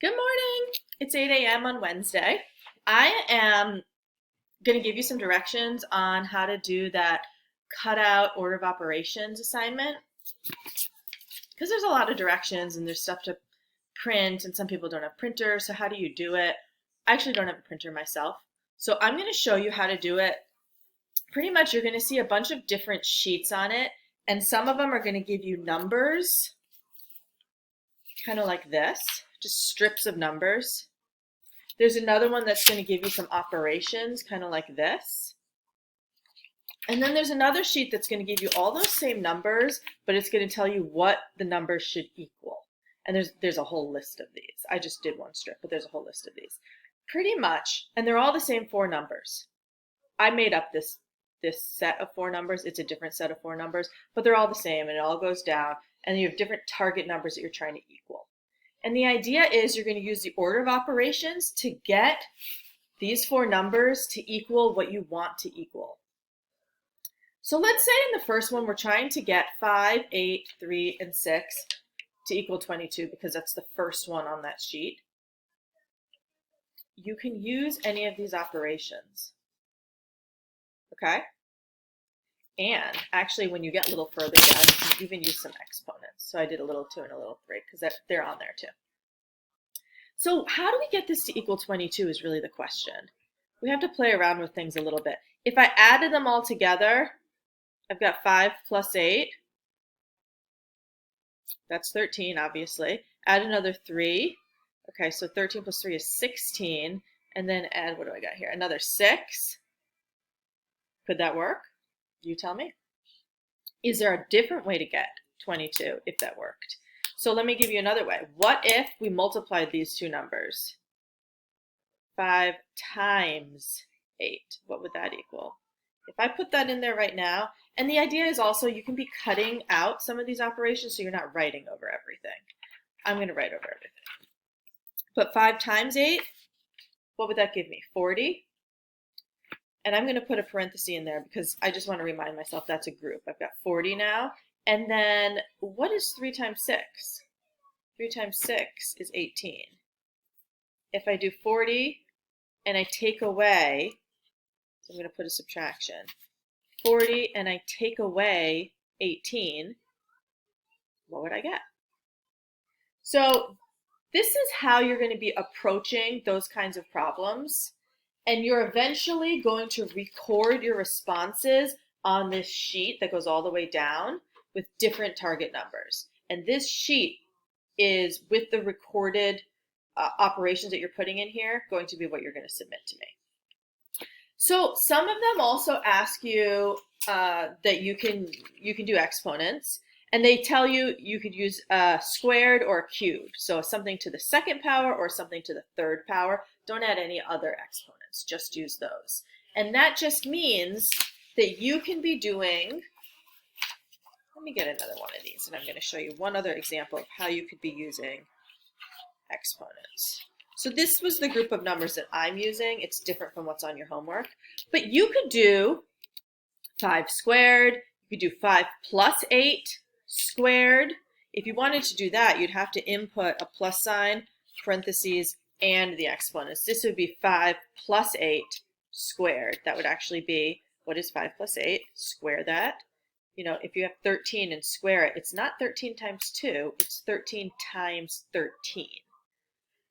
Good morning. It's 8 a.m. on Wednesday. I am going to give you some directions on how to do that cutout order of operations assignment because there's a lot of directions and there's stuff to print and some people don't have printers. So how do you do it? I actually don't have a printer myself. So I'm going to show you how to do it. Pretty much you're going to see a bunch of different sheets on it, and some of them are going to give you numbers, kind of like this, just strips of numbers. There's another one that's going to give you some operations, kind of like this. And then there's another sheet that's going to give you all those same numbers, but it's going to tell you what the numbers should equal. And there's a whole list of these. I just did one strip, but there's a whole list of these. Pretty much, and they're all the same four numbers. I made up this set of four numbers. It's a different set of four numbers, but they're all the same, and it all goes down, and you have different target numbers that you're trying to equal. And the idea is you're going to use the order of operations to get these four numbers to equal what you want to equal. So let's say in the first one, we're trying to get 5, 8, 3, and 6 to equal 22 because that's the first one on that sheet. You can use any of these operations, okay? And actually, when you get a little further down, you can even use some exponents. So I did a little 2 and a little 3 because they're on there too. So how do we get this to equal 22 is really the question. We have to play around with things a little bit. If I added them all together, I've got 5 plus 8. That's 13, obviously. Add another 3. Okay, so 13 plus 3 is 16. And then add, what do I got here? Another 6. Could that work? You tell me. Is there a different way to get 22 if that worked? So let me give you another way. What if we multiplied these two numbers? 5 times 8. What would that equal? If I put that in there right now, and the idea is also you can be cutting out some of these operations so you're not writing over everything. I'm going to write over everything. But 5 times 8, what would that give me? 40. And I'm going to put a parenthesis in there because I just want to remind myself that's a group. I've got 40 now. And then what is 3 times 6? 3 times 6 is 18. If I do 40 and I take away, so I'm going to put a subtraction, 40 and I take away 18, what would I get? So this is how you're going to be approaching those kinds of problems. And you're eventually going to record your responses on this sheet that goes all the way down with different target numbers. And this sheet is, with the recorded operations that you're putting in here, going to be what you're going to submit to me. So some of them also ask you that you can do exponents. And they tell you you could use a squared or a cubed. So something to the second power or something to the third power. Don't add any other exponents, just use those. And that just means that you can be doing, let me get another one of these and I'm going to show you one other example of how you could be using exponents. So this was the group of numbers that I'm using. It's different from what's on your homework. But you could do 5 squared, you could do 5 plus 8 squared. If you wanted to do that, you'd have to input a plus sign, parentheses, and the exponents. This would be 5 plus 8 squared. That would actually be, what is 5 plus 8? Square that. You know, if you have 13 and square it, it's not 13 times 2, it's 13 times 13.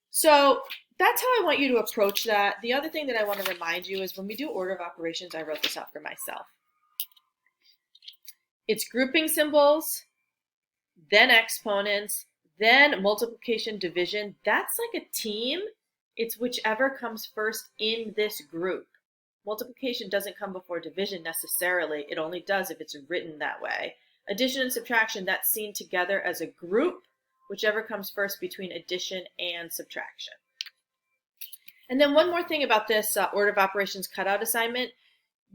So that's how I want you to approach that. The other thing that I want to remind you is when we do order of operations, I wrote this out for myself. It's grouping symbols, then exponents, then multiplication, division. That's like a team. It's whichever comes first in this group. Multiplication doesn't come before division necessarily. It only does if it's written that way. Addition and subtraction, that's seen together as a group, whichever comes first between addition and subtraction. And then one more thing about this order of operations cutout assignment.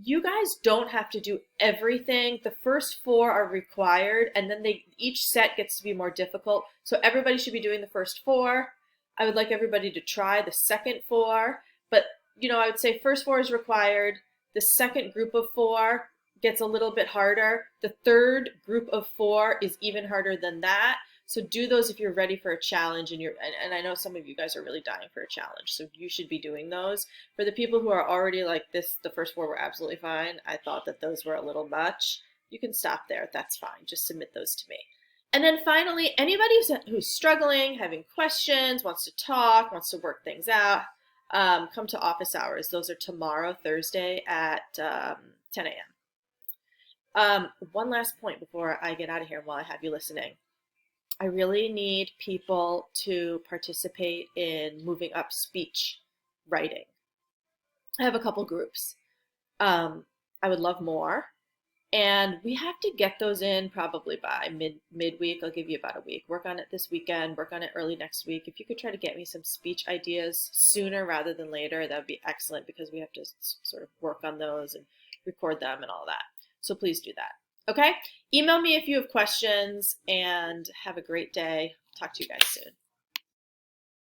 You guys don't have to do everything. The first 4 are required, and then each set gets to be more difficult. So everybody should be doing the first 4. I would like everybody to try the second 4, but I would say first 4 is required. The second group of 4 gets a little bit harder. The third group of 4 is even harder than that. So do those if you're ready for a challenge and I know some of you guys are really dying for a challenge. So you should be doing those. For the people who are already like this, the first 4 were absolutely fine. I thought that those were a little much. You can stop there. That's fine. Just submit those to me. And then finally, anybody who's struggling, having questions, wants to talk, wants to work things out, come to office hours. Those are tomorrow, Thursday at 10 a.m. One last point before I get out of here while I have you listening. I really need people to participate in moving up speech writing. I have a couple groups. I would love more. And we have to get those in probably by midweek. I'll give you about a week. Work on it this weekend, work on it early next week. If you could try to get me some speech ideas sooner rather than later, that would be excellent because we have to sort of work on those and record them and all that. So please do that. Okay? Email me if you have questions and have a great day. Talk to you guys soon.